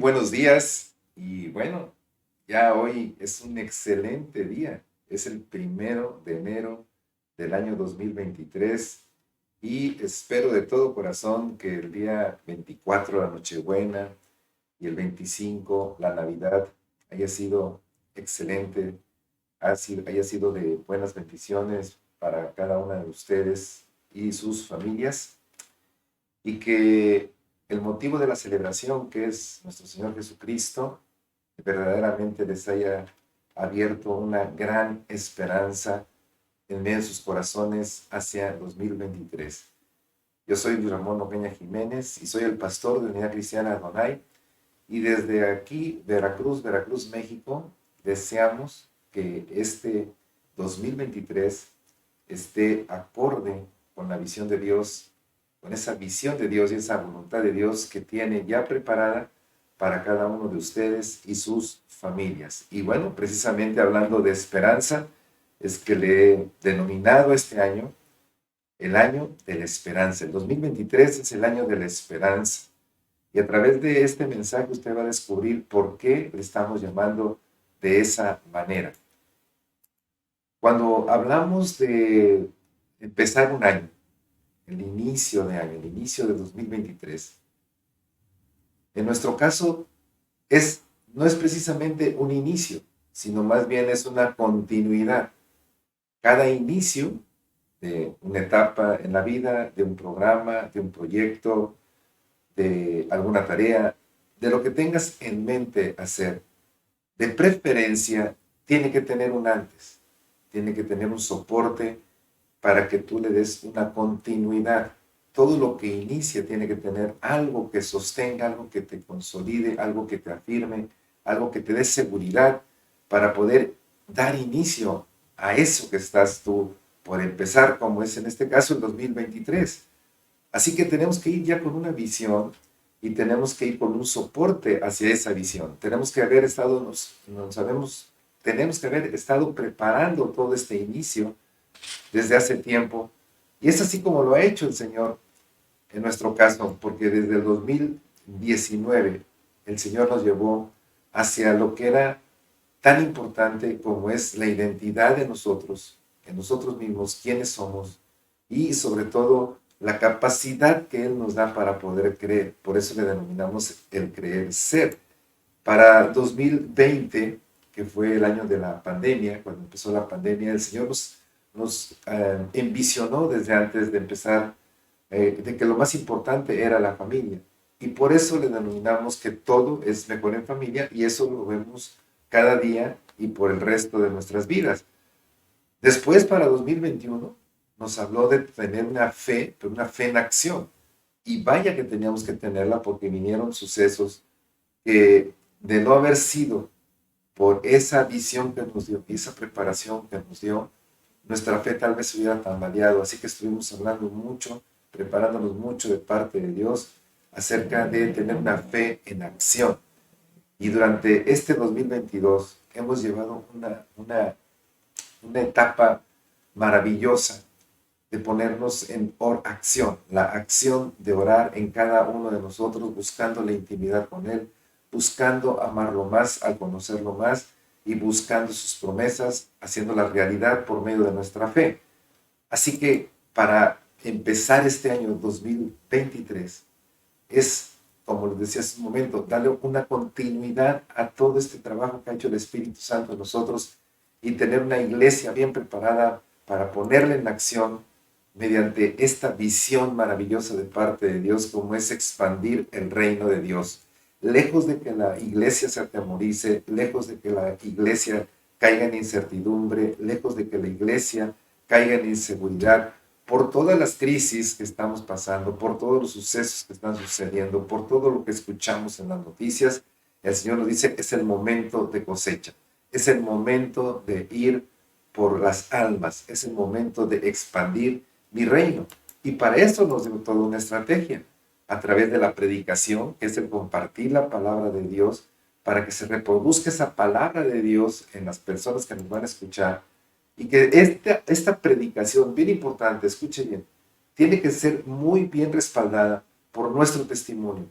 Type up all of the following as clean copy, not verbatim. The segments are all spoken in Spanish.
buenos días y bueno, ya hoy es un excelente día. Es el 1 de enero del año 2023 y espero de todo corazón que el día 24, la Nochebuena, y el 25, la Navidad, haya sido excelente, haya sido de buenas bendiciones para cada una de ustedes y sus familias y que el motivo de la celebración, que es nuestro Señor Jesucristo, verdaderamente les haya abierto una gran esperanza en medio de sus corazones hacia 2023. Yo soy Luis Ramón Opeña Jiménez y soy el pastor de Unidad Cristiana Adonai. Y desde aquí, Veracruz, México, deseamos que este 2023 esté acorde con la visión de Dios, con esa visión de Dios y esa voluntad de Dios que tiene ya preparada para cada uno de ustedes y sus familias. Y bueno, precisamente hablando de esperanza, es que le he denominado este año el año de la esperanza. El 2023 es el año de la esperanza. Y a través de este mensaje usted va a descubrir por qué le estamos llamando de esa manera. Cuando hablamos de empezar un año, el inicio de año, el inicio de 2023, en nuestro caso no es precisamente un inicio, sino más bien es una continuidad. Cada inicio de una etapa en la vida, de un programa, de un proyecto, de alguna tarea, de lo que tengas en mente hacer, de preferencia, tiene que tener un antes, tiene que tener un soporte para que tú le des una continuidad. Todo lo que inicia tiene que tener algo que sostenga, algo que te consolide, algo que te afirme, algo que te dé seguridad para poder dar inicio a eso que estás tú por empezar, como es en este caso el 2023. Así que tenemos que ir ya con una visión y tenemos que ir con un soporte hacia esa visión. Tenemos que haber estado, tenemos que haber estado preparando todo este inicio desde hace tiempo. Y es así como lo ha hecho el Señor en nuestro caso, porque desde el 2019 el Señor nos llevó hacia lo que era tan importante como es la identidad de nosotros, en nosotros mismos, quiénes somos y sobre todo la capacidad que Él nos da para poder creer. Por eso le denominamos el creer ser. Para 2020, que fue el año de la pandemia, cuando empezó la pandemia, el Señor nos envisionó desde antes de empezar, de que lo más importante era la familia. Y por eso le denominamos que todo es mejor en familia y eso lo vemos cada día y por el resto de nuestras vidas. Después, para 2021, nos habló de tener una fe, pero una fe en acción. Y vaya que teníamos que tenerla porque vinieron sucesos que de no haber sido por esa visión que nos dio, esa preparación que nos dio, nuestra fe tal vez se hubiera tambaleado. Así que estuvimos hablando mucho, preparándonos mucho de parte de Dios acerca de tener una fe en acción. Y durante este 2022 hemos llevado una etapa maravillosa de ponernos en acción, la acción de orar en cada uno de nosotros, buscando la intimidad con Él, buscando amarlo más al conocerlo más y buscando sus promesas, haciendo la realidad por medio de nuestra fe. Así que para empezar este año 2023 es, como les decía hace un momento, darle una continuidad a todo este trabajo que ha hecho el Espíritu Santo en nosotros y tener una iglesia bien preparada para ponerla en acción mediante esta visión maravillosa de parte de Dios, como es expandir el reino de Dios. Lejos de que la iglesia se atemorice, lejos de que la iglesia caiga en incertidumbre, lejos de que la iglesia caiga en inseguridad, por todas las crisis que estamos pasando, por todos los sucesos que están sucediendo, por todo lo que escuchamos en las noticias, el Señor nos dice, es el momento de cosecha, es el momento de ir por las almas, es el momento de expandir mi reino. Y para eso nos dio toda una estrategia, a través de la predicación, que es el compartir la palabra de Dios, para que se reproduzca esa palabra de Dios en las personas que nos van a escuchar, y que esta predicación, bien importante, escuche bien, tiene que ser muy bien respaldada por nuestro testimonio,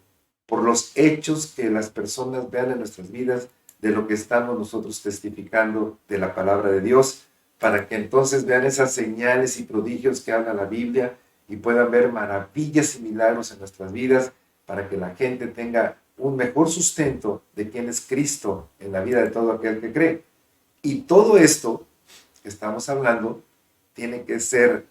por los hechos que las personas vean en nuestras vidas de lo que estamos nosotros testificando de la palabra de Dios, para que entonces vean esas señales y prodigios que habla la Biblia y puedan ver maravillas y milagros en nuestras vidas, para que la gente tenga un mejor sustento de quién es Cristo en la vida de todo aquel que cree. Y todo esto que estamos hablando tiene que ser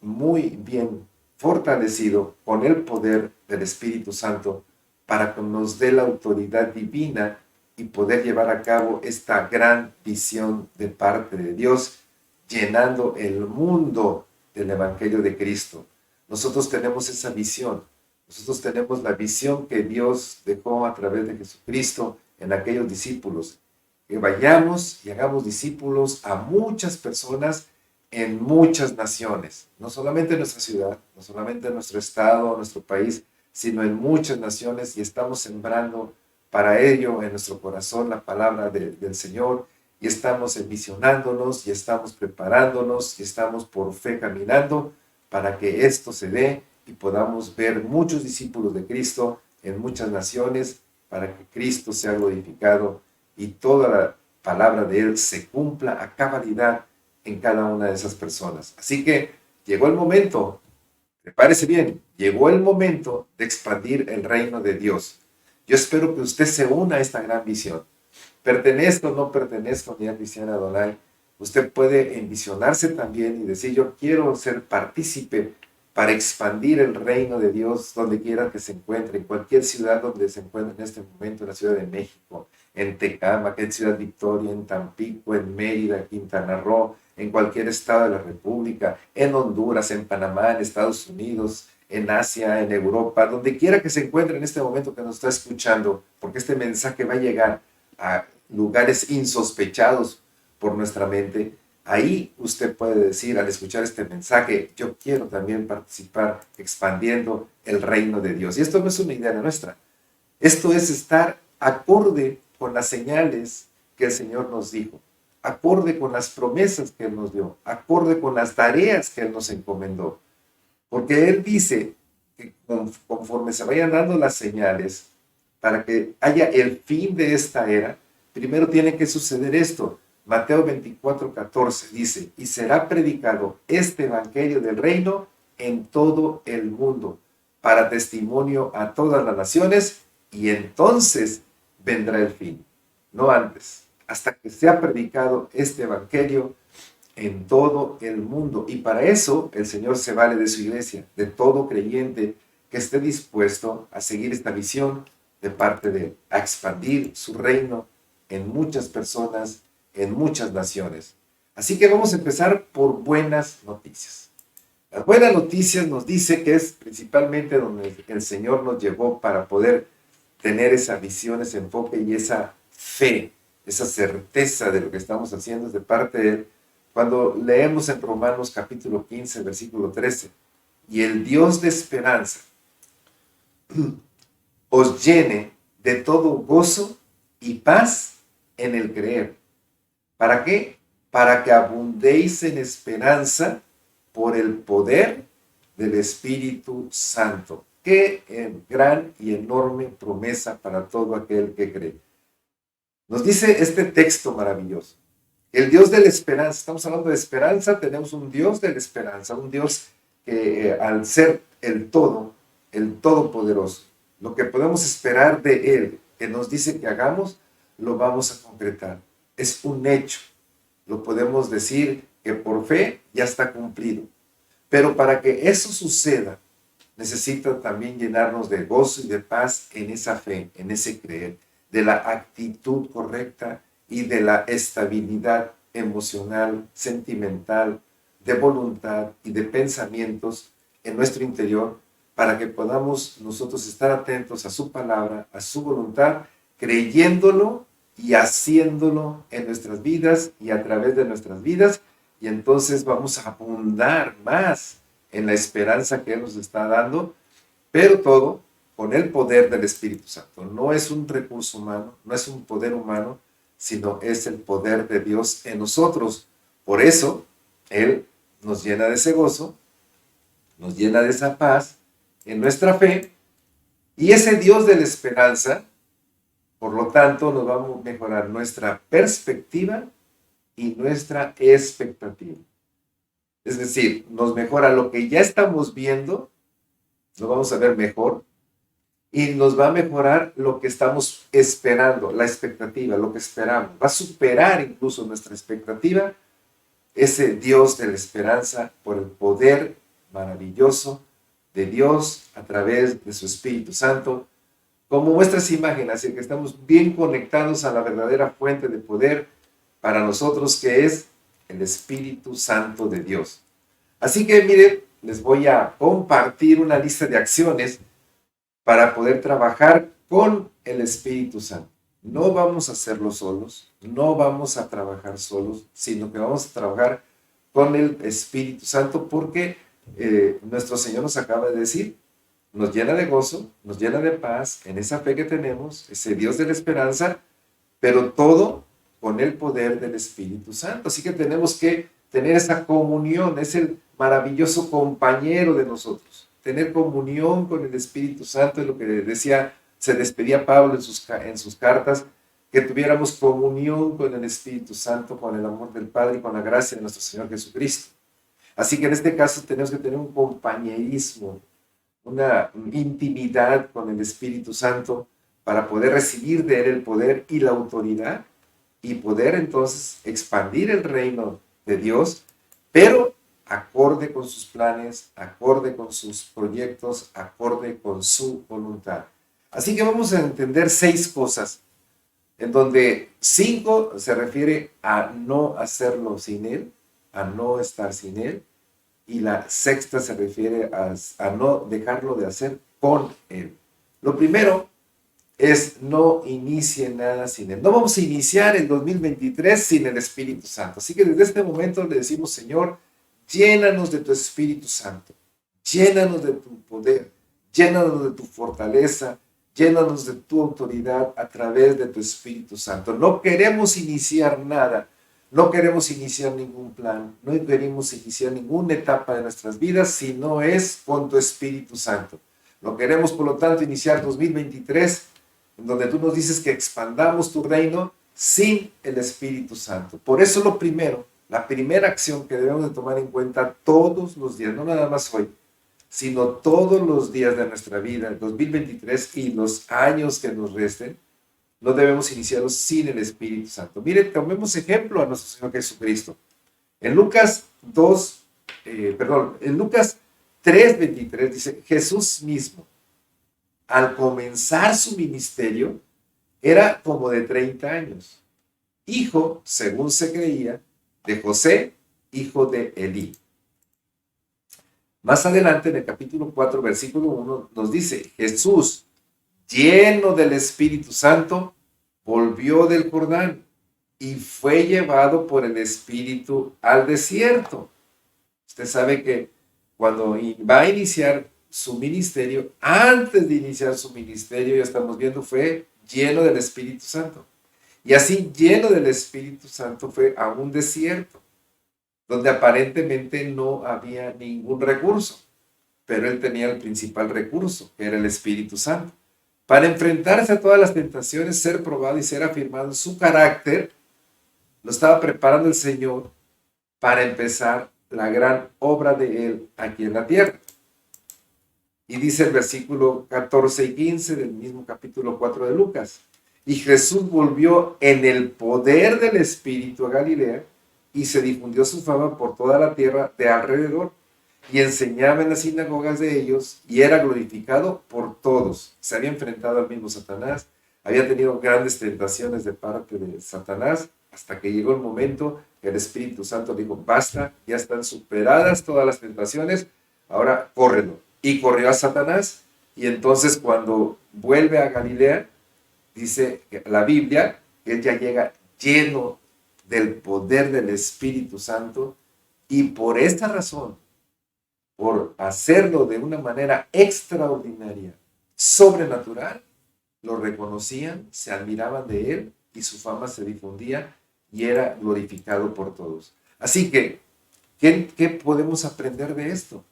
muy bien fortalecido con el poder del Espíritu Santo para que nos dé la autoridad divina y poder llevar a cabo esta gran visión de parte de Dios, llenando el mundo del Evangelio de Cristo. Nosotros tenemos esa visión. Nosotros tenemos la visión que Dios dejó a través de Jesucristo en aquellos discípulos. Que vayamos y hagamos discípulos a muchas personas en muchas naciones. No solamente en nuestra ciudad, no solamente en nuestro estado, nuestro país, sino en muchas naciones, y estamos sembrando para ello en nuestro corazón la palabra del Señor, y estamos envisionándonos, y estamos preparándonos, y estamos por fe caminando para que esto se dé y podamos ver muchos discípulos de Cristo en muchas naciones, para que Cristo sea glorificado y toda la palabra de Él se cumpla a cabalidad en cada una de esas personas. Así que llegó el momento, prepárese bien, llegó el momento de expandir el reino de Dios. Yo espero que usted se una a esta gran visión. Pertenezca o no pertenezca a Unidad Cristiana Adonai, usted puede envisionarse también y decir, yo quiero ser partícipe para expandir el reino de Dios donde quiera que se encuentre, en cualquier ciudad donde se encuentre en este momento, en la Ciudad de México, en Tecámac, en Ciudad Victoria, en Tampico, en Mérida, Quintana Roo, en cualquier estado de la República, en Honduras, en Panamá, en Estados Unidos, en Asia, en Europa, donde quiera que se encuentre en este momento que nos está escuchando, porque este mensaje va a llegar a lugares insospechados por nuestra mente. Ahí usted puede decir, al escuchar este mensaje, yo quiero también participar expandiendo el reino de Dios. Y esto no es una idea nuestra. Esto es estar acorde con las señales que el Señor nos dijo, acorde con las promesas que Él nos dio, acorde con las tareas que Él nos encomendó. Porque Él dice que conforme se vayan dando las señales, para que haya el fin de esta era, primero tiene que suceder esto. Mateo 24:14 dice, y será predicado este evangelio del reino en todo el mundo, para testimonio a todas las naciones, y entonces vendrá el fin, no antes, hasta que sea predicado este evangelio en todo el mundo. Y para eso el Señor se vale de su iglesia, de todo creyente que esté dispuesto a seguir esta visión de parte de Él, a expandir su reino en muchas personas, en muchas naciones. Así que vamos a empezar por buenas noticias. Las buenas noticias nos dice que es principalmente donde el Señor nos llevó para poder tener esa visión, ese enfoque y esa fe, esa certeza de lo que estamos haciendo es de parte de Él. Cuando leemos en Romanos capítulo 15, versículo 13, y el Dios de esperanza os llene de todo gozo y paz en el creer. ¿Para qué? Para que abundéis en esperanza por el poder del Espíritu Santo. Qué gran y enorme promesa para todo aquel que cree. Nos dice este texto maravilloso. El Dios de la esperanza, estamos hablando de esperanza, tenemos un Dios de la esperanza, un Dios que al ser el todo, el todopoderoso, lo que podemos esperar de Él, que nos dice que hagamos, lo vamos a concretar. Es un hecho. Lo podemos decir que por fe ya está cumplido. Pero para que eso suceda, necesita también llenarnos de gozo y de paz en esa fe, en ese creer, de la actitud correcta y de la estabilidad emocional, sentimental, de voluntad y de pensamientos en nuestro interior, para que podamos nosotros estar atentos a su palabra, a su voluntad, creyéndolo y haciéndolo en nuestras vidas y a través de nuestras vidas, y entonces vamos a abundar más en la esperanza que Él nos está dando, pero todo con el poder del Espíritu Santo. No es un recurso humano, no es un poder humano, sino es el poder de Dios en nosotros. Por eso, Él nos llena de ese gozo, nos llena de esa paz en nuestra fe, Y ese Dios de la esperanza, por lo tanto, nos va a mejorar nuestra perspectiva y nuestra expectativa. Es decir, nos mejora lo que ya estamos viendo, lo vamos a ver mejor, y nos va a mejorar lo que estamos esperando, la expectativa, lo que esperamos. Va a superar incluso nuestra expectativa ese Dios de la esperanza por el poder maravilloso de Dios a través de su Espíritu Santo, como vuestras imágenes, así que estamos bien conectados a la verdadera fuente de poder para nosotros, que es el Espíritu Santo de Dios. Así que miren, les voy a compartir una lista de acciones para poder trabajar con el Espíritu Santo. No vamos a hacerlo solos, no vamos a trabajar solos, sino que vamos a trabajar con el Espíritu Santo, porque nuestro Señor nos acaba de decir, nos llena de gozo, nos llena de paz en esa fe que tenemos, ese Dios de la esperanza, pero todo con el poder del Espíritu Santo. Así que tenemos que tener esa comunión, es el maravilloso compañero de nosotros. Tener comunión con el Espíritu Santo es lo que decía, se despedía Pablo en sus cartas, que tuviéramos comunión con el Espíritu Santo, con el amor del Padre y con la gracia de nuestro Señor Jesucristo. Así que en este caso tenemos que tener un compañerismo, una intimidad con el Espíritu Santo para poder recibir de Él el poder y la autoridad y poder entonces expandir el reino de Dios, pero acorde con sus planes, acorde con sus proyectos, acorde con su voluntad. Así que vamos a entender 6 cosas, en donde 5 se refiere a no hacerlo sin Él, a no estar sin Él, y la 6ª se refiere a no dejarlo de hacer con Él. Lo primero es no inicie nada sin Él. No vamos a iniciar el 2023 sin el Espíritu Santo. Así que desde este momento le decimos, Señor, llénanos de tu Espíritu Santo, llénanos de tu poder, llénanos de tu fortaleza, llénanos de tu autoridad a través de tu Espíritu Santo. No queremos iniciar nada, no queremos iniciar ningún plan, no queremos iniciar ninguna etapa de nuestras vidas si no es con tu Espíritu Santo. Lo queremos, por lo tanto, iniciar 2023, en donde tú nos dices que expandamos tu reino sin el Espíritu Santo. Por eso lo primero, la primera acción que debemos de tomar en cuenta todos los días, no nada más hoy, sino todos los días de nuestra vida, el 2023 y los años que nos resten, no debemos iniciarlos sin el Espíritu Santo. Miren, tomemos ejemplo a nuestro Señor Jesucristo. En Lucas 3:23 dice, Jesús mismo, al comenzar su ministerio, era como de 30 años, hijo, según se creía, de José, hijo de Elí. Más adelante, en el capítulo 4, versículo 1, nos dice, Jesús, lleno del Espíritu Santo, volvió del Jordán y fue llevado por el Espíritu al desierto. Usted sabe que cuando va a iniciar su ministerio, antes de iniciar su ministerio, ya estamos viendo, fue lleno del Espíritu Santo. Y así, lleno del Espíritu Santo, fue a un desierto, donde aparentemente no había ningún recurso, pero él tenía el principal recurso, que era el Espíritu Santo. Para enfrentarse a todas las tentaciones, ser probado y ser afirmado en su carácter, lo estaba preparando el Señor para empezar la gran obra de Él aquí en la tierra. Y dice el versículo 14 y 15 del mismo capítulo 4 de Lucas. Y Jesús volvió en el poder del Espíritu a Galilea y se difundió su fama por toda la tierra de alrededor. Y enseñaba en las sinagogas de ellos y era glorificado por todos. Se había enfrentado al mismo Satanás, había tenido grandes tentaciones de parte de Satanás, hasta que llegó el momento que el Espíritu Santo dijo, basta, ya están superadas todas las tentaciones, ahora córrelo. Y corrió a Satanás, y entonces cuando vuelve a Galilea, dice la Biblia, que él ya llega lleno del poder del Espíritu Santo, y por esta razón, por hacerlo de una manera extraordinaria, sobrenatural, lo reconocían, se admiraban de él y su fama se difundía y era glorificado por todos. Así que, ¿qué podemos aprender de esto?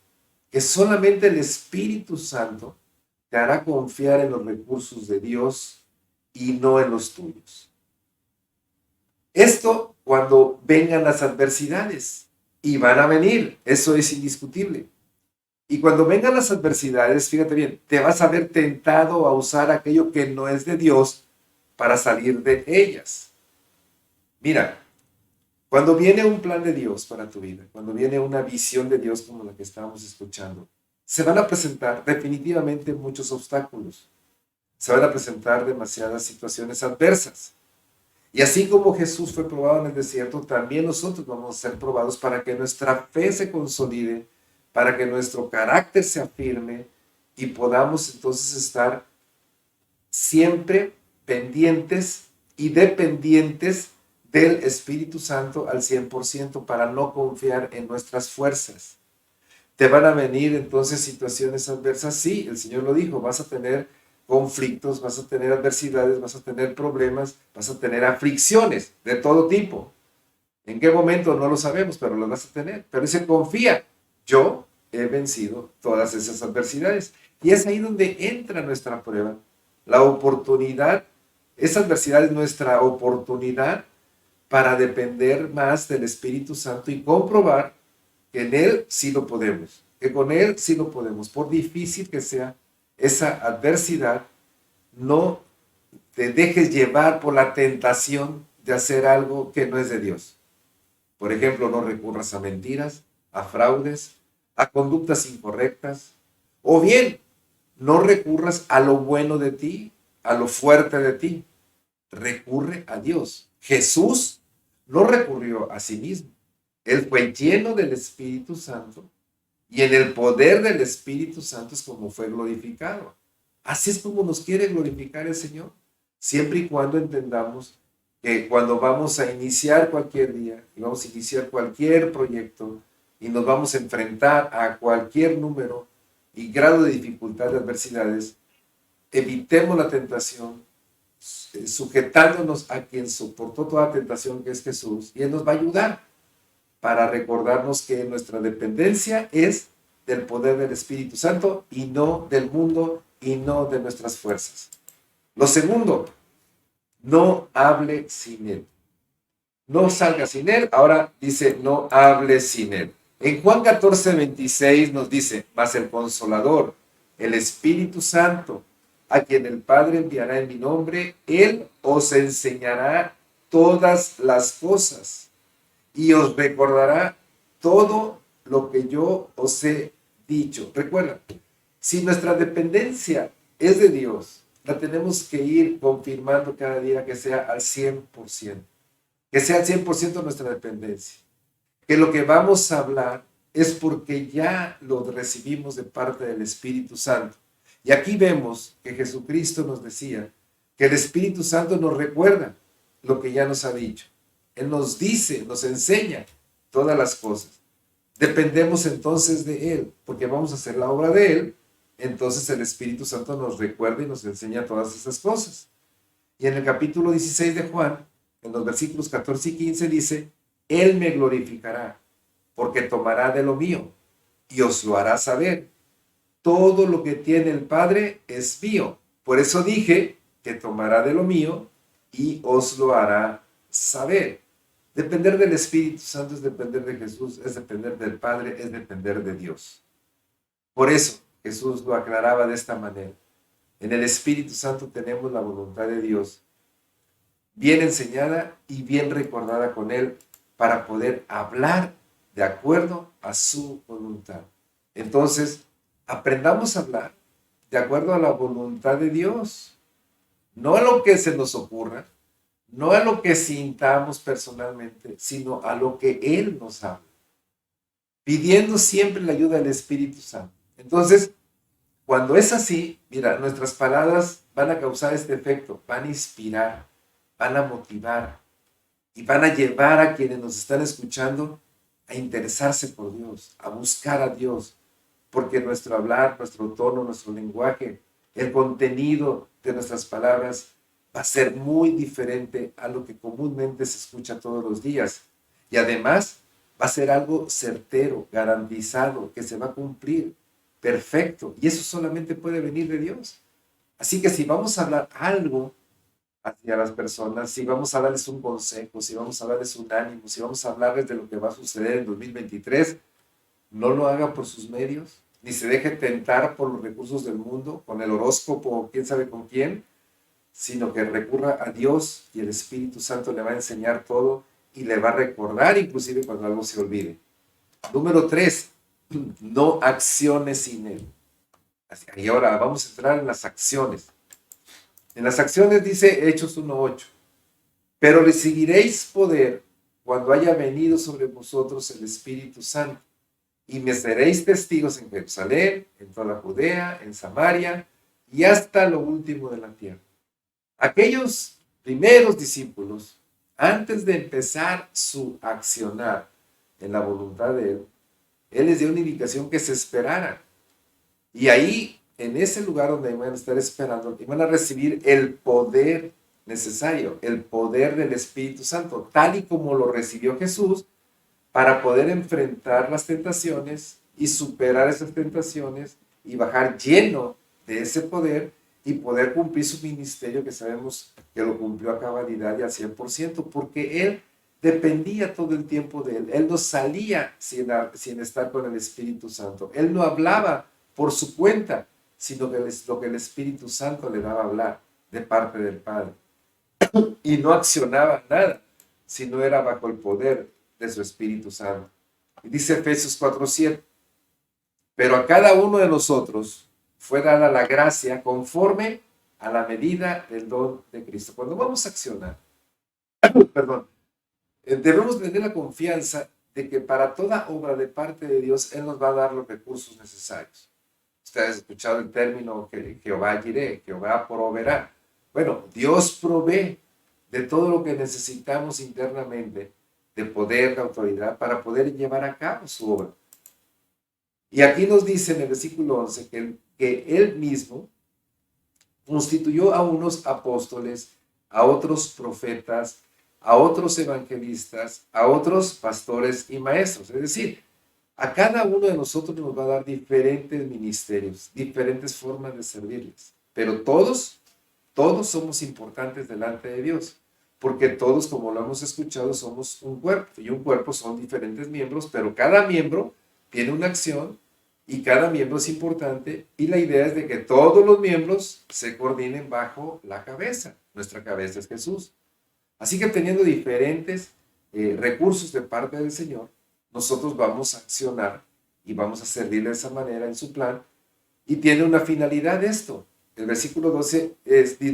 Que solamente el Espíritu Santo te hará confiar en los recursos de Dios y no en los tuyos. Esto cuando vengan las adversidades, y van a venir, eso es indiscutible. Y cuando vengan las adversidades, fíjate bien, te vas a ver tentado a usar aquello que no es de Dios para salir de ellas. Mira, cuando viene un plan de Dios para tu vida, cuando viene una visión de Dios como la que estábamos escuchando, se van a presentar definitivamente muchos obstáculos. Se van a presentar demasiadas situaciones adversas. Y así como Jesús fue probado en el desierto, también nosotros vamos a ser probados para que nuestra fe se consolide, para que nuestro carácter se afirme y podamos entonces estar siempre pendientes y dependientes del Espíritu Santo al 100% para no confiar en nuestras fuerzas. Te van a venir entonces situaciones adversas, sí, el Señor lo dijo, vas a tener conflictos, vas a tener adversidades, vas a tener problemas, vas a tener aflicciones de todo tipo. ¿En qué momento? No lo sabemos, pero las vas a tener. Pero dice, confía, yo he vencido todas esas adversidades. Y es ahí donde entra nuestra prueba, la oportunidad. Esa adversidad es nuestra oportunidad para depender más del Espíritu Santo y comprobar que en Él sí lo podemos, que con Él sí lo podemos. Por difícil que sea esa adversidad, no te dejes llevar por la tentación de hacer algo que no es de Dios. Por ejemplo, no recurras a mentiras, a fraudes, a conductas incorrectas, o bien no recurras a lo bueno de ti, a lo fuerte de ti. Recurre a Dios. Jesús no recurrió a sí mismo. Él fue lleno del Espíritu Santo y en el poder del Espíritu Santo es como fue glorificado. Así es como nos quiere glorificar el Señor, siempre y cuando entendamos que cuando vamos a iniciar cualquier día y vamos a iniciar cualquier proyecto y nos vamos a enfrentar a cualquier número y grado de dificultad de adversidades, evitemos la tentación, sujetándonos a quien soportó toda tentación, que es Jesús, y Él nos va a ayudar para recordarnos que nuestra dependencia es del poder del Espíritu Santo y no del mundo y no de nuestras fuerzas. Lo segundo, no hable sin Él. No salga sin Él. Ahora dice, no hable sin Él. En Juan 14:26 nos dice, mas el Consolador, el Espíritu Santo, a quien el Padre enviará en mi nombre, Él os enseñará todas las cosas y os recordará todo lo que yo os he dicho. Recuerda, si nuestra dependencia es de Dios, la tenemos que ir confirmando cada día que sea al 100%. Que sea al 100% nuestra dependencia. Que lo que vamos a hablar es porque ya lo recibimos de parte del Espíritu Santo. Y aquí vemos que Jesucristo nos decía que el Espíritu Santo nos recuerda lo que ya nos ha dicho. Él nos dice, nos enseña todas las cosas. Dependemos entonces de Él, porque vamos a hacer la obra de Él. Entonces el Espíritu Santo nos recuerda y nos enseña todas esas cosas. Y en el capítulo 16 de Juan, en los versículos 14 y 15 dice, Él me glorificará, porque tomará de lo mío y os lo hará saber. Todo lo que tiene el Padre es mío. Por eso dije que tomará de lo mío y os lo hará saber. Depender del Espíritu Santo es depender de Jesús, es depender del Padre, es depender de Dios. Por eso Jesús lo aclaraba de esta manera. En el Espíritu Santo tenemos la voluntad de Dios bien enseñada y bien recordada con Él para poder hablar de acuerdo a su voluntad. Entonces, aprendamos a hablar de acuerdo a la voluntad de Dios, no a lo que se nos ocurra, no a lo que sintamos personalmente, sino a lo que Él nos habla, pidiendo siempre la ayuda del Espíritu Santo. Entonces, cuando es así, mira, nuestras palabras van a causar este efecto, van a inspirar, van a motivar y van a llevar a quienes nos están escuchando a interesarse por Dios, a buscar a Dios, porque nuestro hablar, nuestro tono, nuestro lenguaje, el contenido de nuestras palabras va a ser muy diferente a lo que comúnmente se escucha todos los días. Y además va a ser algo certero, garantizado, que se va a cumplir. perfecto. Y eso solamente puede venir de Dios. Así que si vamos a hablar algo hacia las personas, si vamos a darles un consejo, si vamos a darles un ánimo, si vamos a hablarles de lo que va a suceder en 2023, no lo haga por sus medios, ni se deje tentar por los recursos del mundo, con el horóscopo o quién sabe con quién, sino que recurra a Dios y el Espíritu Santo le va a enseñar todo y le va a recordar inclusive cuando algo se olvide. Número 3, no acciones sin Él. Y ahora vamos a entrar en las acciones. En las acciones dice Hechos 1:8, pero recibiréis poder cuando haya venido sobre vosotros el Espíritu Santo, y me seréis testigos en Jerusalén, en toda Judea, en Samaria, y hasta lo último de la tierra. Aquellos primeros discípulos, antes de empezar su accionar en la voluntad de Él les dio una indicación que se esperaran. Y ahí, en ese lugar donde iban a estar esperando, iban a recibir el poder necesario, el poder del Espíritu Santo, tal y como lo recibió Jesús, para poder enfrentar las tentaciones y superar esas tentaciones y bajar lleno de ese poder y poder cumplir su ministerio, que sabemos que lo cumplió a cabalidad y al 100%, porque Él dependía todo el tiempo de Él. Él no salía sin estar con el Espíritu Santo. Él no hablaba por su cuenta, sino que lo que el Espíritu Santo le daba a hablar de parte del Padre. Y no accionaba nada, si no era bajo el poder de su Espíritu Santo. Y dice Efesios 4:7, pero a cada uno de nosotros fue dada la gracia conforme a la medida del don de Cristo. Cuando vamos a accionar, perdón, debemos tener la confianza de que para toda obra de parte de Dios, Él nos va a dar los recursos necesarios. Ustedes han escuchado el término que Jehová Jireh, Jehová proveerá. Bueno, Dios provee de todo lo que necesitamos internamente, de poder, de autoridad, para poder llevar a cabo su obra. Y aquí nos dice en el versículo 11 que Él mismo constituyó a unos apóstoles, a otros profetas, a otros evangelistas, a otros pastores y maestros. Es decir, a cada uno de nosotros nos va a dar diferentes ministerios, diferentes formas de servirles. Pero todos somos importantes delante de Dios, porque todos, como lo hemos escuchado, somos un cuerpo, y un cuerpo son diferentes miembros, pero cada miembro tiene una acción y cada miembro es importante, y la idea es de que todos los miembros se coordinen bajo la cabeza. Nuestra cabeza es Jesús. Así que teniendo diferentes recursos de parte del Señor, nosotros vamos a accionar y vamos a servirle de esa manera en su plan, y tiene una finalidad esto. El versículo 12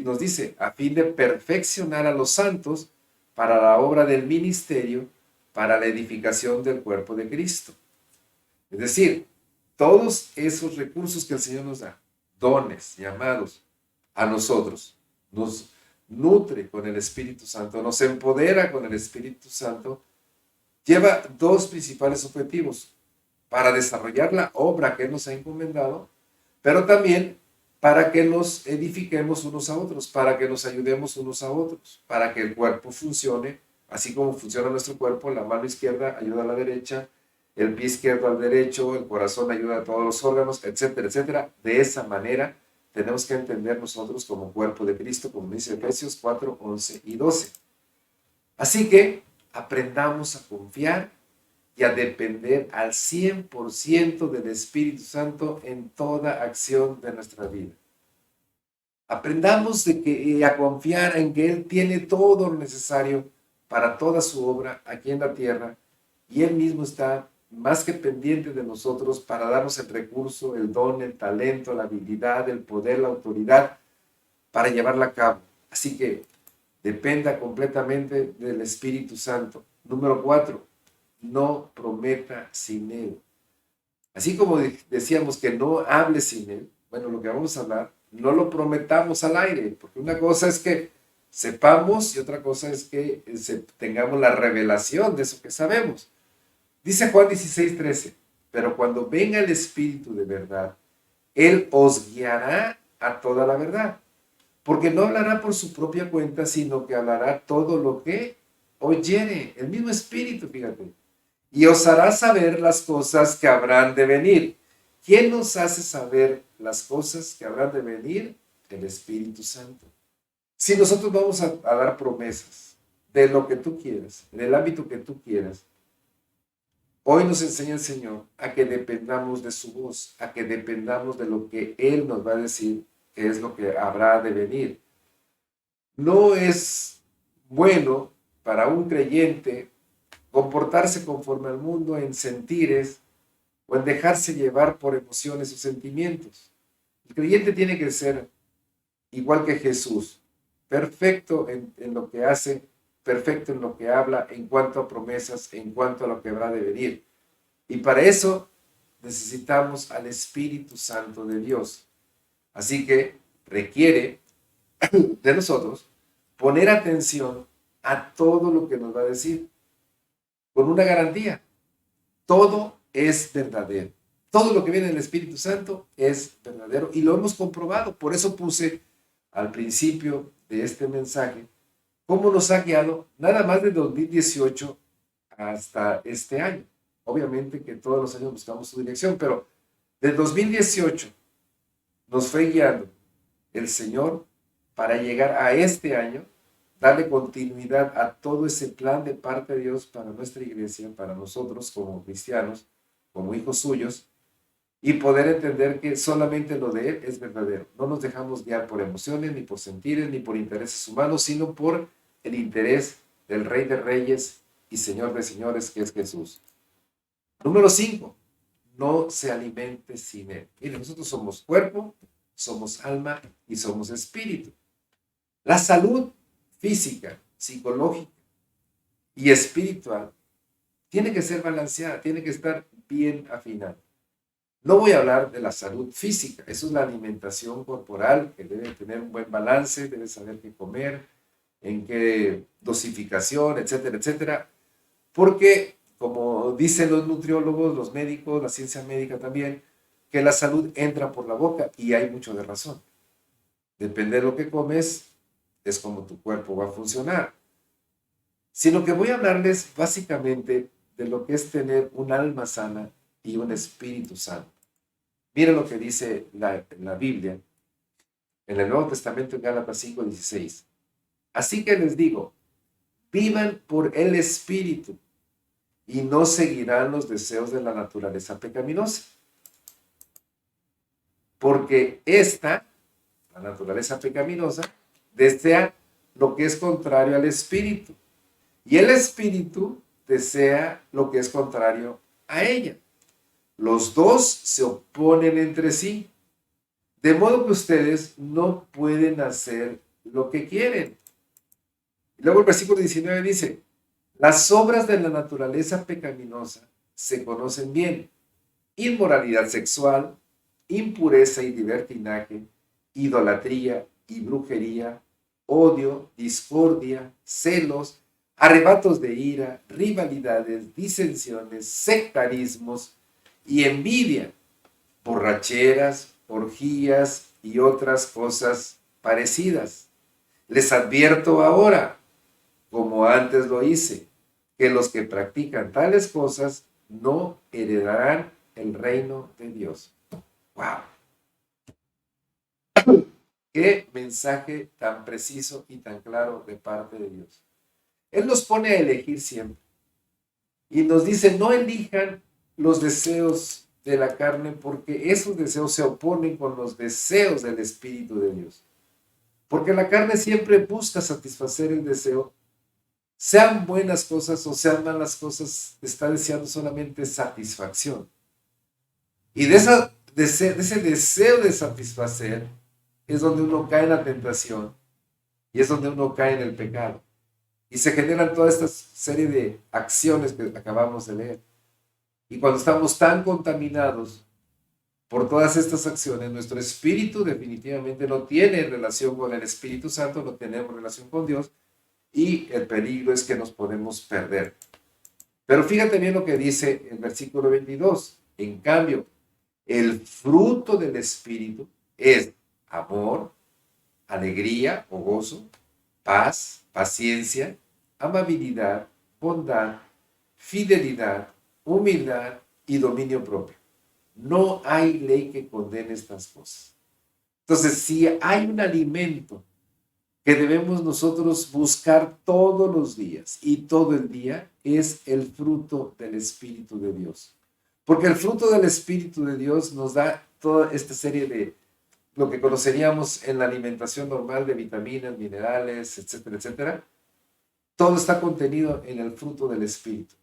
nos dice, a fin de perfeccionar a los santos para la obra del ministerio, para la edificación del cuerpo de Cristo. Es decir, todos esos recursos que el Señor nos da, dones, llamados a nosotros, nos nutre con el Espíritu Santo, nos empodera con el Espíritu Santo, lleva dos principales objetivos: para desarrollar la obra que Él nos ha encomendado, pero también para que nos edifiquemos unos a otros, para que nos ayudemos unos a otros, para que el cuerpo funcione, así como funciona nuestro cuerpo. La mano izquierda ayuda a la derecha, el pie izquierdo al derecho, el corazón ayuda a todos los órganos, etcétera, etcétera. De esa manera tenemos que entender nosotros como cuerpo de Cristo, como dice Efesios 4, 11 y 12. Así que aprendamos a confiar y a depender al 100% del Espíritu Santo en toda acción de nuestra vida. Aprendamos a confiar en que Él tiene todo lo necesario para toda su obra aquí en la tierra, y Él mismo está más que pendiente de nosotros para darnos el recurso, el don, el talento, la habilidad, el poder, la autoridad para llevarla a cabo. Así que dependa completamente del Espíritu Santo. Número 4, no prometa sin Él. Así como decíamos que no hable sin Él, bueno, lo que vamos a hablar, no lo prometamos al aire, porque una cosa es que sepamos y otra cosa es que tengamos la revelación de eso que sabemos. Dice Juan 16:13, pero cuando venga el Espíritu de verdad, Él os guiará a toda la verdad, porque no hablará por su propia cuenta, sino que hablará todo lo que oyere. El mismo Espíritu, fíjate, y os hará saber las cosas que habrán de venir. ¿Quién nos hace saber las cosas que habrán de venir? El Espíritu Santo. Si nosotros vamos a dar promesas de lo que tú quieras, en el ámbito que tú quieras, hoy nos enseña el Señor a que dependamos de su voz, a que dependamos de lo que Él nos va a decir, que es lo que habrá de venir. No es bueno para un creyente comportarse conforme al mundo en sentires o en dejarse llevar por emociones o sentimientos. El creyente tiene que ser igual que Jesús, perfecto en lo que hace, perfecto en lo que habla, en cuanto a promesas, en cuanto a lo que habrá de venir. Y para eso necesitamos al Espíritu Santo de Dios. Así que requiere de nosotros poner atención a todo lo que nos va a decir, con una garantía: todo es verdadero. Todo lo que viene del Espíritu Santo es verdadero y lo hemos comprobado. Por eso puse al principio de este mensaje cómo nos ha guiado nada más de 2018 hasta este año. Obviamente que todos los años buscamos su dirección, pero de 2018 nos fue guiando el Señor para llegar a este año, darle continuidad a todo ese plan de parte de Dios para nuestra iglesia, para nosotros como cristianos, como hijos suyos, y poder entender que solamente lo de Él es verdadero. No nos dejamos guiar por emociones, ni por sentires, ni por intereses humanos, sino por el interés del Rey de Reyes y Señor de Señores, que es Jesús. Número 5, no se alimente sin Él. Miren, nosotros somos cuerpo, somos alma y somos espíritu. La salud física, psicológica y espiritual tiene que ser balanceada, tiene que estar bien afinada. No voy a hablar de la salud física, eso es la alimentación corporal, que debe tener un buen balance, debe saber qué comer, en qué dosificación, etcétera, etcétera. Porque, como dicen los nutriólogos, los médicos, la ciencia médica también, que la salud entra por la boca, y hay mucho de razón. Depende de lo que comes, es como tu cuerpo va a funcionar. Sino que voy a hablarles básicamente de lo que es tener un alma sana y un espíritu sano. Mira lo que dice la Biblia en el Nuevo Testamento en Gálatas 5:16. Así que les digo, vivan por el Espíritu y no seguirán los deseos de la naturaleza pecaminosa. Porque la naturaleza pecaminosa, desea lo que es contrario al Espíritu. Y el Espíritu desea lo que es contrario a ella. Los dos se oponen entre sí, de modo que ustedes no pueden hacer lo que quieren. Y luego el versículo 19 dice, las obras de la naturaleza pecaminosa se conocen bien: inmoralidad sexual, impureza y libertinaje, idolatría y brujería, odio, discordia, celos, arrebatos de ira, rivalidades, disensiones, sectarismos y envidia, borracheras, orgías y otras cosas parecidas. Les advierto ahora, como antes lo hice, que los que practican tales cosas no heredarán el reino de Dios. ¡Wow! ¡Qué mensaje tan preciso y tan claro de parte de Dios! Él nos pone a elegir siempre. Y nos dice, no elijan los deseos de la carne, porque esos deseos se oponen con los deseos del Espíritu de Dios. Porque la carne siempre busca satisfacer el deseo, sean buenas cosas o sean malas cosas, está deseando solamente satisfacción. Y de ese deseo de satisfacer es donde uno cae en la tentación y es donde uno cae en el pecado. Y se generan toda esta serie de acciones que acabamos de leer. Y cuando estamos tan contaminados por todas estas acciones, nuestro espíritu definitivamente no tiene relación con el Espíritu Santo, no tenemos relación con Dios, y el peligro es que nos podemos perder. Pero fíjate bien lo que dice el versículo 22. En cambio, el fruto del Espíritu es amor, alegría o gozo, paz, paciencia, amabilidad, bondad, fidelidad, humildad y dominio propio. No hay ley que condene estas cosas. Entonces, si hay un alimento que debemos nosotros buscar todos los días y todo el día, es el fruto del Espíritu de Dios. Porque el fruto del Espíritu de Dios nos da toda esta serie de lo que conoceríamos en la alimentación normal de vitaminas, minerales, etcétera, etcétera. Todo está contenido en el fruto del Espíritu.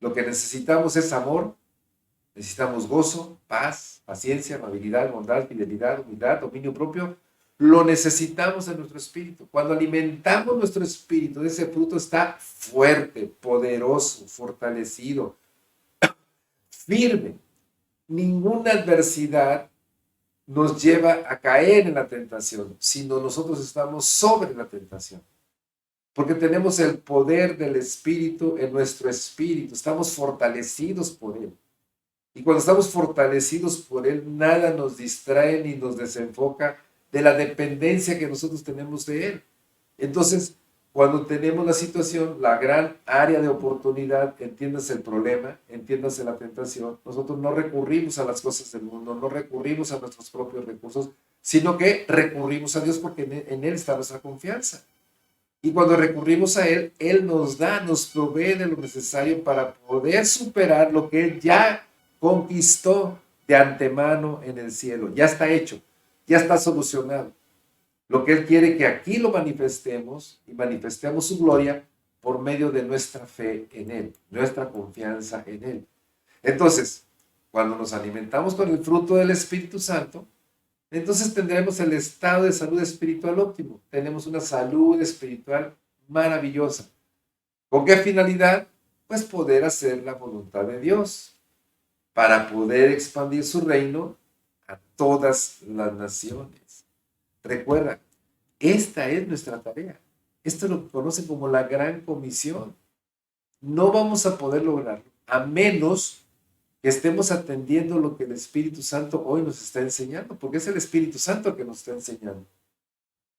Lo que necesitamos es amor, necesitamos gozo, paz, paciencia, amabilidad, bondad, fidelidad, humildad, dominio propio. Lo necesitamos en nuestro espíritu. Cuando alimentamos nuestro espíritu, ese fruto está fuerte, poderoso, fortalecido, firme. Ninguna adversidad nos lleva a caer en la tentación, sino nosotros estamos sobre la tentación. Porque tenemos el poder del Espíritu en nuestro espíritu, estamos fortalecidos por Él. Y cuando estamos fortalecidos por Él, nada nos distrae ni nos desenfoca de la dependencia que nosotros tenemos de Él. Entonces, cuando tenemos la situación, la gran área de oportunidad, entiéndase el problema, entiéndase la tentación, nosotros no recurrimos a las cosas del mundo, no recurrimos a nuestros propios recursos, sino que recurrimos a Dios porque en Él está nuestra confianza. Y cuando recurrimos a Él, Él nos da, nos provee de lo necesario para poder superar lo que Él ya conquistó de antemano en el cielo. Ya está hecho, ya está solucionado. Lo que Él quiere que aquí lo manifestemos y manifestemos su gloria por medio de nuestra fe en Él, nuestra confianza en Él. Entonces, cuando nos alimentamos con el fruto del Espíritu Santo, entonces tendremos el estado de salud espiritual óptimo. Tenemos una salud espiritual maravillosa. ¿Con qué finalidad? Pues poder hacer la voluntad de Dios para poder expandir su reino a todas las naciones. Recuerda, esta es nuestra tarea. Esto es lo que conocen como la gran comisión. No vamos a poder lograrlo a menos que estemos atendiendo lo que el Espíritu Santo hoy nos está enseñando, porque es el Espíritu Santo el que nos está enseñando.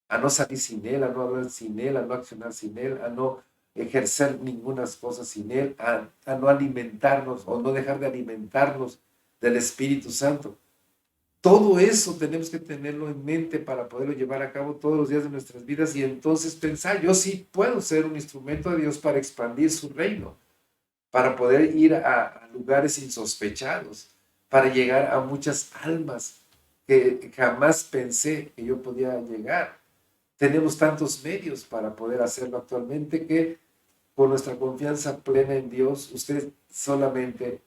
A no salir sin Él, a no hablar sin Él, a no accionar sin Él, a no ejercer ninguna cosa sin Él, a no alimentarnos o no dejar de alimentarnos del Espíritu Santo. Todo eso tenemos que tenerlo en mente para poderlo llevar a cabo todos los días de nuestras vidas y entonces pensar, yo sí puedo ser un instrumento de Dios para expandir su reino, para poder ir a lugares insospechados, para llegar a muchas almas que jamás pensé que yo podía llegar. Tenemos tantos medios para poder hacerlo actualmente que con nuestra confianza plena en Dios, usted solamente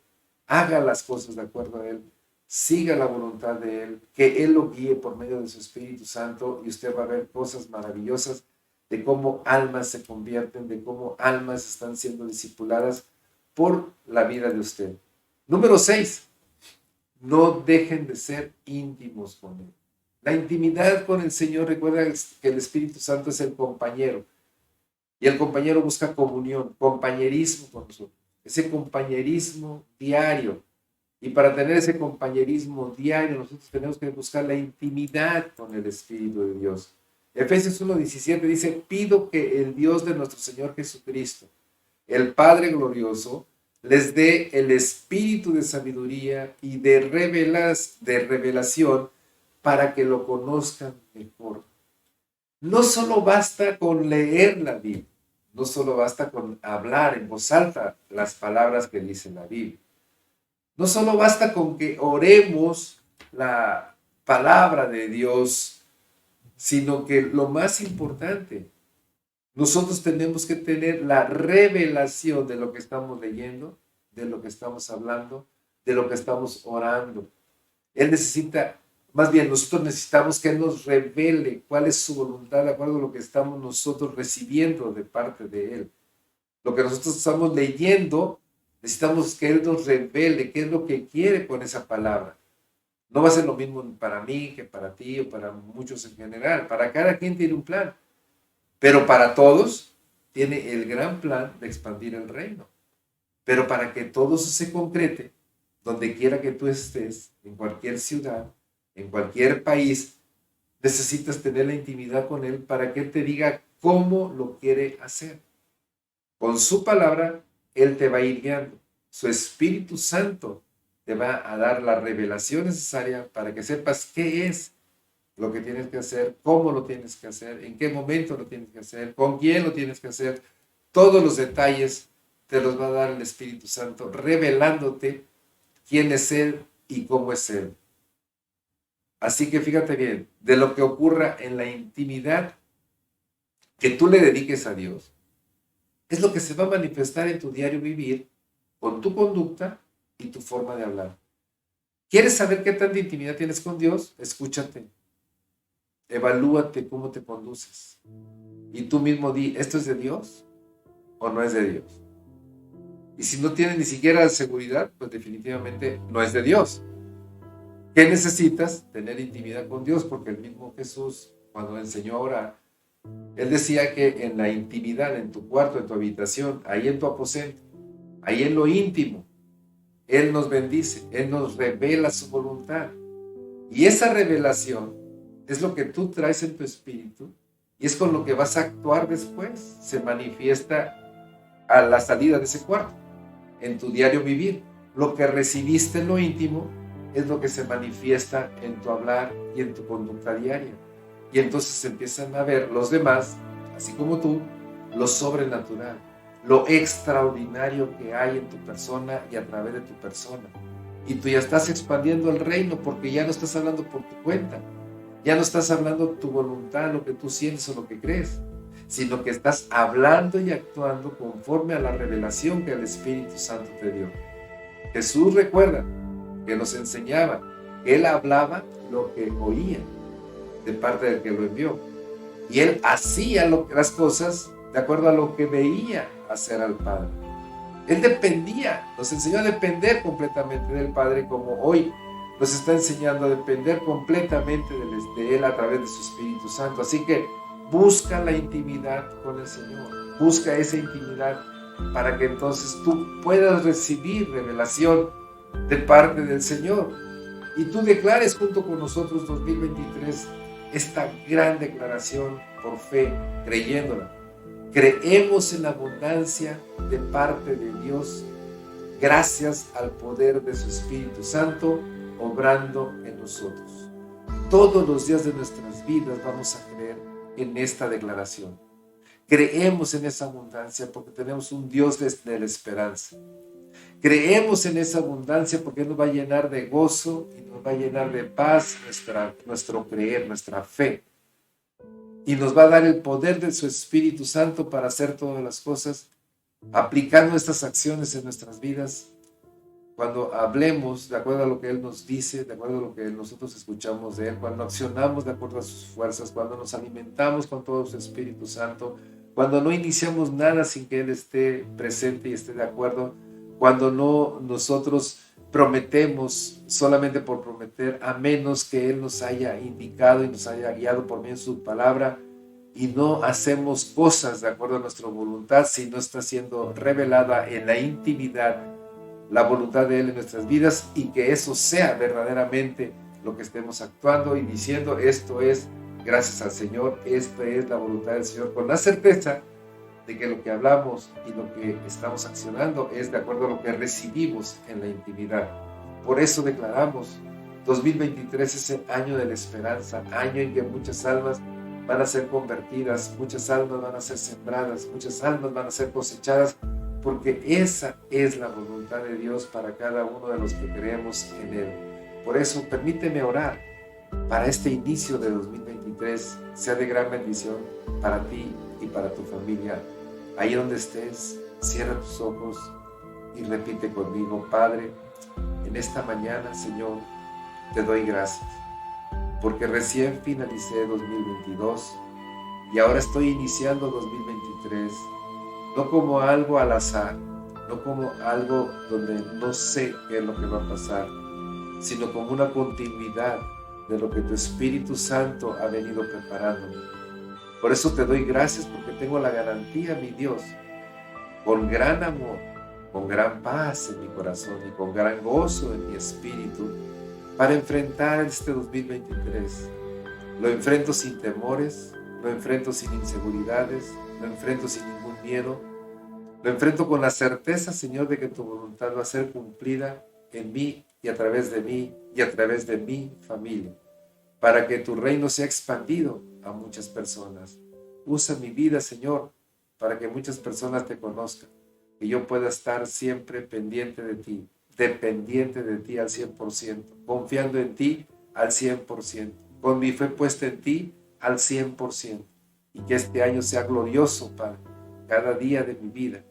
haga las cosas de acuerdo a Él, siga la voluntad de Él, que Él lo guíe por medio de su Espíritu Santo y usted va a ver cosas maravillosas de cómo almas se convierten, de cómo almas están siendo discipuladas por la vida de usted. Número 6, no dejen de ser íntimos con Él. La intimidad con el Señor, recuerda que el Espíritu Santo es el compañero y el compañero busca comunión, compañerismo con nosotros, ese compañerismo diario. Y para tener ese compañerismo diario, nosotros tenemos que buscar la intimidad con el Espíritu de Dios. Efesios 1:17 dice, pido que el Dios de nuestro Señor Jesucristo, el Padre glorioso, les dé el espíritu de sabiduría y de revelación para que lo conozcan mejor. No solo basta con leer la Biblia, no solo basta con hablar en voz alta las palabras que dice la Biblia. No solo basta con que oremos la palabra de Dios, sino que lo más importante, nosotros tenemos que tener la revelación de lo que estamos leyendo, de lo que estamos hablando, de lo que estamos orando. Él necesita, más bien nosotros necesitamos que Él nos revele cuál es su voluntad de acuerdo a lo que estamos nosotros recibiendo de parte de Él. Lo que nosotros estamos leyendo, necesitamos que Él nos revele qué es lo que quiere con esa palabra. No va a ser lo mismo para mí que para ti o para muchos en general. Para cada quien tiene un plan. Pero para todos tiene el gran plan de expandir el reino. Pero para que todo eso se concrete, donde quiera que tú estés, en cualquier ciudad, en cualquier país, necesitas tener la intimidad con Él para que Él te diga cómo lo quiere hacer. Con su palabra, Él te va a ir guiando. Su Espíritu Santo te va a dar la revelación necesaria para que sepas qué es lo que tienes que hacer, cómo lo tienes que hacer, en qué momento lo tienes que hacer, con quién lo tienes que hacer. Todos los detalles te los va a dar el Espíritu Santo, revelándote quién es Él y cómo es Él. Así que fíjate bien, de lo que ocurra en la intimidad que tú le dediques a Dios, es lo que se va a manifestar en tu diario vivir, con tu conducta y tu forma de hablar. ¿Quieres saber qué tanta intimidad tienes con Dios? Escúchate, evalúate cómo te conduces. Y tú mismo di, ¿esto es de Dios o no es de Dios? Y si no tienes ni siquiera seguridad, pues definitivamente no es de Dios. ¿Qué necesitas? Tener intimidad con Dios, porque el mismo Jesús, cuando enseñó a orar, Él decía que en la intimidad, en tu cuarto, en tu habitación, ahí en tu aposento, ahí en lo íntimo, Él nos bendice, Él nos revela su voluntad. Y esa revelación es lo que tú traes en tu espíritu y es con lo que vas a actuar después. Se manifiesta a la salida de ese cuarto, en tu diario vivir. Lo que recibiste en lo íntimo es lo que se manifiesta en tu hablar y en tu conducta diaria. Y entonces empiezan a ver los demás, así como tú, lo sobrenatural, lo extraordinario que hay en tu persona y a través de tu persona. Y tú ya estás expandiendo el reino porque ya no estás hablando por tu cuenta, ya no estás hablando tu voluntad, lo que tú sientes o lo que crees, sino que estás hablando y actuando conforme a la revelación que el Espíritu Santo te dio. Jesús, recuerda que nos enseñaba que Él hablaba lo que oía de parte del que lo envió. Y Él hacía las cosas de acuerdo a lo que veía hacer al Padre. Él dependía, nos enseñó a depender completamente del Padre, como hoy nos está enseñando a depender completamente de Él a través de su Espíritu Santo. Así que busca la intimidad con el Señor, busca esa intimidad para que entonces tú puedas recibir revelación de parte del Señor. Y tú declares junto con nosotros 2023 esta gran declaración por fe, creyéndola. Creemos en la abundancia de parte de Dios gracias al poder de su Espíritu Santo obrando en nosotros. Todos los días de nuestras vidas vamos a creer en esta declaración. Creemos en esa abundancia porque tenemos un Dios de la esperanza. Creemos en esa abundancia porque nos va a llenar de gozo y nos va a llenar de paz nuestro creer, nuestra fe. Y nos va a dar el poder de su Espíritu Santo para hacer todas las cosas, aplicando estas acciones en nuestras vidas. Cuando hablemos de acuerdo a lo que Él nos dice, de acuerdo a lo que nosotros escuchamos de Él, cuando accionamos de acuerdo a sus fuerzas, cuando nos alimentamos con todo su Espíritu Santo, cuando no iniciamos nada sin que Él esté presente y esté de acuerdo, cuando no nosotros prometemos solamente por prometer, a menos que Él nos haya indicado y nos haya guiado por medio de su palabra, y no hacemos cosas de acuerdo a nuestra voluntad, si no está siendo revelada en la intimidad la voluntad de Él en nuestras vidas, y que eso sea verdaderamente lo que estemos actuando y diciendo, esto es gracias al Señor, esta es la voluntad del Señor, con la certeza de que lo que hablamos y lo que estamos accionando es de acuerdo a lo que recibimos en la intimidad. Por eso declaramos 2023 es el año de la esperanza, año en que muchas almas van a ser convertidas, muchas almas van a ser sembradas, muchas almas van a ser cosechadas, porque esa es la voluntad de Dios para cada uno de los que creemos en Él. Por eso permíteme orar para este inicio de 2023, sea de gran bendición para ti y para tu familia. Ahí donde estés, cierra tus ojos y repite conmigo: Padre, en esta mañana, Señor, te doy gracias, porque recién finalicé 2022 y ahora estoy iniciando 2023, no como algo al azar, no como algo donde no sé qué es lo que va a pasar, sino como una continuidad de lo que tu Espíritu Santo ha venido preparándome. Por eso te doy gracias, porque tengo la garantía, mi Dios, con gran amor, con gran paz en mi corazón y con gran gozo en mi espíritu, para enfrentar este 2023. Lo enfrento sin temores, lo enfrento sin inseguridades, lo enfrento sin ningún miedo, lo enfrento con la certeza, Señor, de que tu voluntad va a ser cumplida en mí y a través de mí y a través de mi familia, para que tu reino sea expandido a muchas personas. Usa mi vida, Señor, para que muchas personas te conozcan, que yo pueda estar siempre pendiente de ti, dependiente de ti al 100%, confiando en ti al 100%, con mi fe puesta en ti al 100%, y que este año sea glorioso para cada día de mi vida,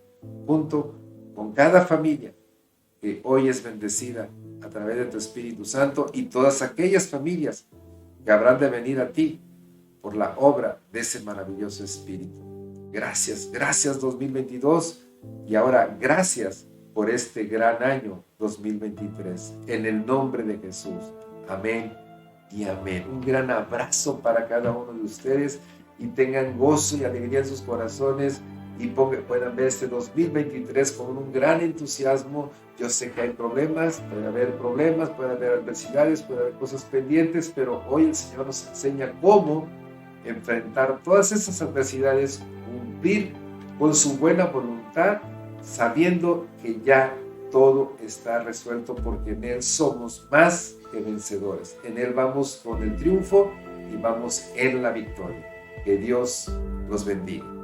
junto con cada familia que hoy es bendecida a través de tu Espíritu Santo y todas aquellas familias que habrán de venir a ti por la obra de ese maravilloso Espíritu. Gracias, gracias 2022 y ahora gracias por este gran año 2023. En el nombre de Jesús. Amén y amén. Un gran abrazo para cada uno de ustedes y tengan gozo y alegría en sus corazones y puedan ver este 2023 con un gran entusiasmo. Yo sé que hay problemas, puede haber adversidades, puede haber cosas pendientes, pero hoy el Señor nos enseña cómo enfrentar todas esas adversidades, cumplir con su buena voluntad, sabiendo que ya todo está resuelto, porque en Él somos más que vencedores. En Él vamos con el triunfo y vamos en la victoria. Que Dios los bendiga.